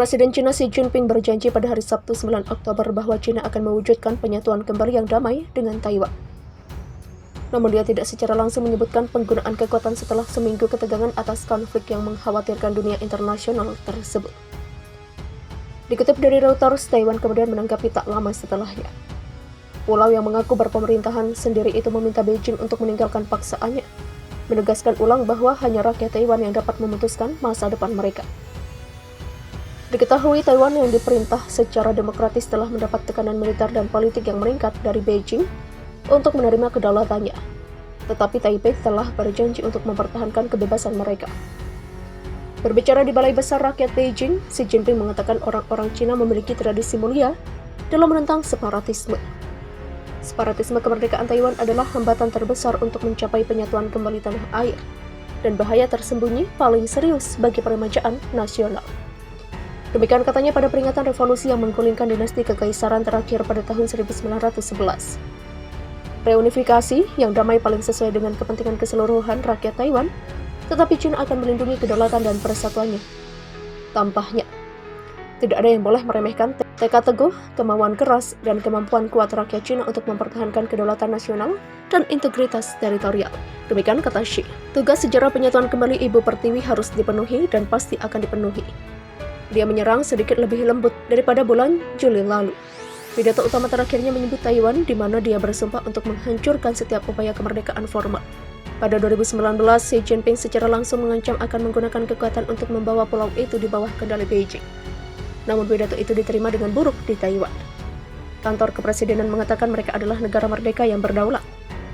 Presiden China Xi Jinping berjanji pada hari Sabtu 9 Oktober bahwa China akan mewujudkan penyatuan kembali yang damai dengan Taiwan. Namun dia tidak secara langsung menyebutkan penggunaan kekuatan setelah seminggu ketegangan atas konflik yang mengkhawatirkan dunia internasional tersebut. Dikutip dari Reuters, Taiwan kemudian menanggapi tak lama setelahnya. Pulau yang mengaku berpemerintahan sendiri itu meminta Beijing untuk meninggalkan paksaannya, menegaskan ulang bahwa hanya rakyat Taiwan yang dapat memutuskan masa depan mereka. Diketahui Taiwan yang diperintah secara demokratis telah mendapat tekanan militer dan politik yang meningkat dari Beijing untuk menerima kedaulatannya. Tetapi Taipei telah berjanji untuk mempertahankan kebebasan mereka. Berbicara di Balai Besar Rakyat Beijing, Xi Jinping mengatakan orang-orang Cina memiliki tradisi mulia dalam menentang separatisme. Separatisme kemerdekaan Taiwan adalah hambatan terbesar untuk mencapai penyatuan kembali tanah air dan bahaya tersembunyi paling serius bagi peremajaan nasional. Demikian katanya pada peringatan revolusi yang menggulingkan dinasti kekaisaran terakhir pada tahun 1911. Reunifikasi yang damai paling sesuai dengan kepentingan keseluruhan rakyat Taiwan, tetapi China akan melindungi kedaulatan dan persatuannya. Tampaknya, tidak ada yang boleh meremehkan tekad teguh, kemauan keras, dan kemampuan kuat rakyat China untuk mempertahankan kedaulatan nasional dan integritas teritorial. Demikian kata Xi. Tugas sejarah penyatuan kembali Ibu Pertiwi harus dipenuhi dan pasti akan dipenuhi. Dia menyerang sedikit lebih lembut daripada bulan Juli lalu. Pidato utama terakhirnya menyebut Taiwan, di mana dia bersumpah untuk menghancurkan setiap upaya kemerdekaan formal. Pada 2019, Xi Jinping secara langsung mengancam akan menggunakan kekuatan untuk membawa pulau itu di bawah kendali Beijing. Namun pidato itu diterima dengan buruk di Taiwan. Kantor Kepresidenan mengatakan mereka adalah negara merdeka yang berdaulat,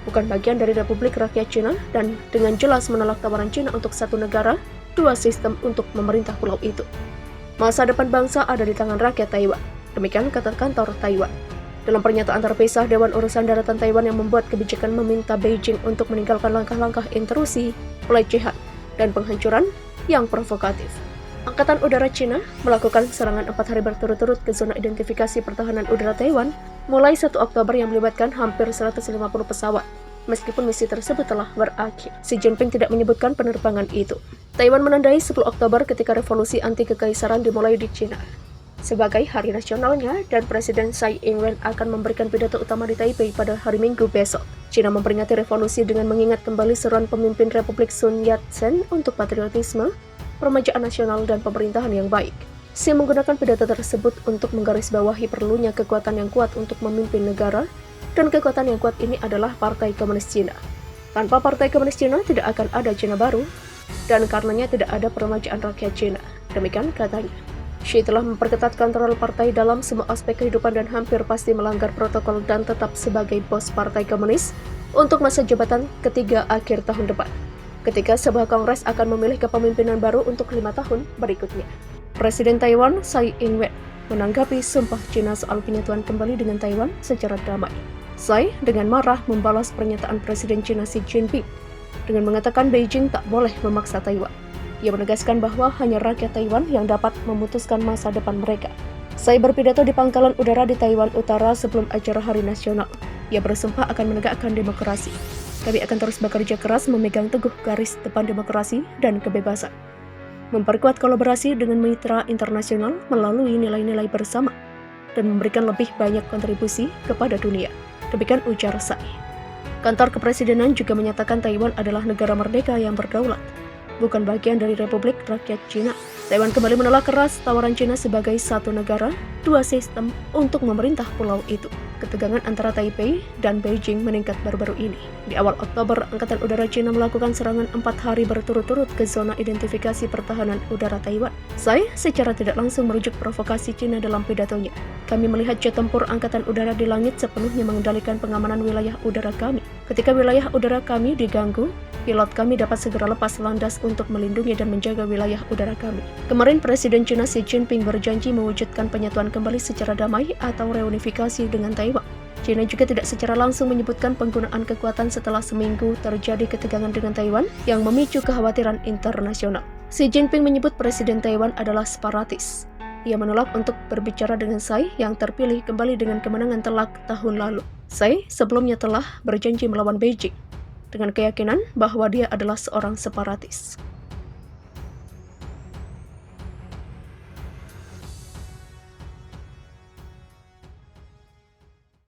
bukan bagian dari Republik Rakyat Cina, dan dengan jelas menolak tawaran Cina untuk satu negara, dua sistem untuk memerintah pulau itu. Masa depan bangsa ada di tangan rakyat Taiwan. Demikian kata kantor Taiwan. Dalam pernyataan terpisah, Dewan Urusan Daratan Taiwan yang membuat kebijakan meminta Beijing untuk meninggalkan langkah-langkah intrusi, pelecehan, dan penghancuran yang provokatif. Angkatan Udara Cina melakukan serangan 4 hari berturut-turut ke zona identifikasi pertahanan udara Taiwan mulai 1 Oktober yang melibatkan hampir 150 pesawat. Meskipun misi tersebut telah berakhir, Xi Jinping tidak menyebutkan penerbangan itu. Taiwan menandai 10 Oktober ketika revolusi anti kekaisaran dimulai di China sebagai hari nasionalnya, dan Presiden Tsai Ing-wen akan memberikan pidato utama di Taipei pada hari Minggu besok. China memperingati revolusi dengan mengingat kembali seruan pemimpin Republik Sun Yat-sen untuk patriotisme, permajaan nasional, dan pemerintahan yang baik. Xi menggunakan pidato tersebut untuk menggarisbawahi perlunya kekuatan yang kuat untuk memimpin negara, dan kekuatan yang kuat ini adalah Partai Komunis Cina. Tanpa Partai Komunis Cina tidak akan ada Cina baru, dan karenanya tidak ada peremajaan rakyat Cina. Demikian katanya. Xi telah memperketat kontrol partai dalam semua aspek kehidupan dan hampir pasti melanggar protokol dan tetap sebagai bos Partai Komunis untuk masa jabatan ketiga akhir tahun depan, ketika sebuah kongres akan memilih kepemimpinan baru untuk 5 tahun berikutnya. Presiden Taiwan Tsai Ing-wen menanggapi sumpah China soal penyatuan kembali dengan Taiwan secara damai. Tsai dengan marah membalas pernyataan Presiden China Xi Jinping dengan mengatakan Beijing tak boleh memaksa Taiwan. Ia menegaskan bahwa hanya rakyat Taiwan yang dapat memutuskan masa depan mereka. Tsai berpidato di pangkalan udara di Taiwan Utara sebelum acara Hari Nasional. Ia bersumpah akan menegakkan demokrasi. Kami akan terus bekerja keras memegang teguh garis depan demokrasi dan kebebasan, memperkuat kolaborasi dengan mitra internasional melalui nilai-nilai bersama, dan memberikan lebih banyak kontribusi kepada dunia. Demikian ujar Tsai. Kantor Kepresidenan juga menyatakan Taiwan adalah negara merdeka yang berdaulat, bukan bagian dari Republik Rakyat Cina. Taiwan kembali menolak keras tawaran Cina sebagai satu negara, dua sistem untuk memerintah pulau itu. Ketegangan antara Taipei dan Beijing meningkat baru-baru ini. Di awal Oktober, Angkatan Udara Cina melakukan serangan 4 hari berturut-turut ke zona identifikasi pertahanan udara Taiwan. Tsai secara tidak langsung merujuk provokasi Cina dalam pidatonya. Kami melihat jet tempur Angkatan Udara di langit sepenuhnya mengendalikan pengamanan wilayah udara kami. Ketika wilayah udara kami diganggu, pilot kami dapat segera lepas landas untuk melindungi dan menjaga wilayah udara kami. Kemarin Presiden China Xi Jinping berjanji mewujudkan penyatuan kembali secara damai atau reunifikasi dengan Taiwan. China juga tidak secara langsung menyebutkan penggunaan kekuatan setelah seminggu terjadi ketegangan dengan Taiwan yang memicu kekhawatiran internasional. Xi Jinping menyebut Presiden Taiwan adalah separatis. Ia menolak untuk berbicara dengan Tsai yang terpilih kembali dengan kemenangan telak tahun lalu. Tsai sebelumnya telah berjanji melawan Beijing dengan keyakinan bahwa dia adalah seorang separatis.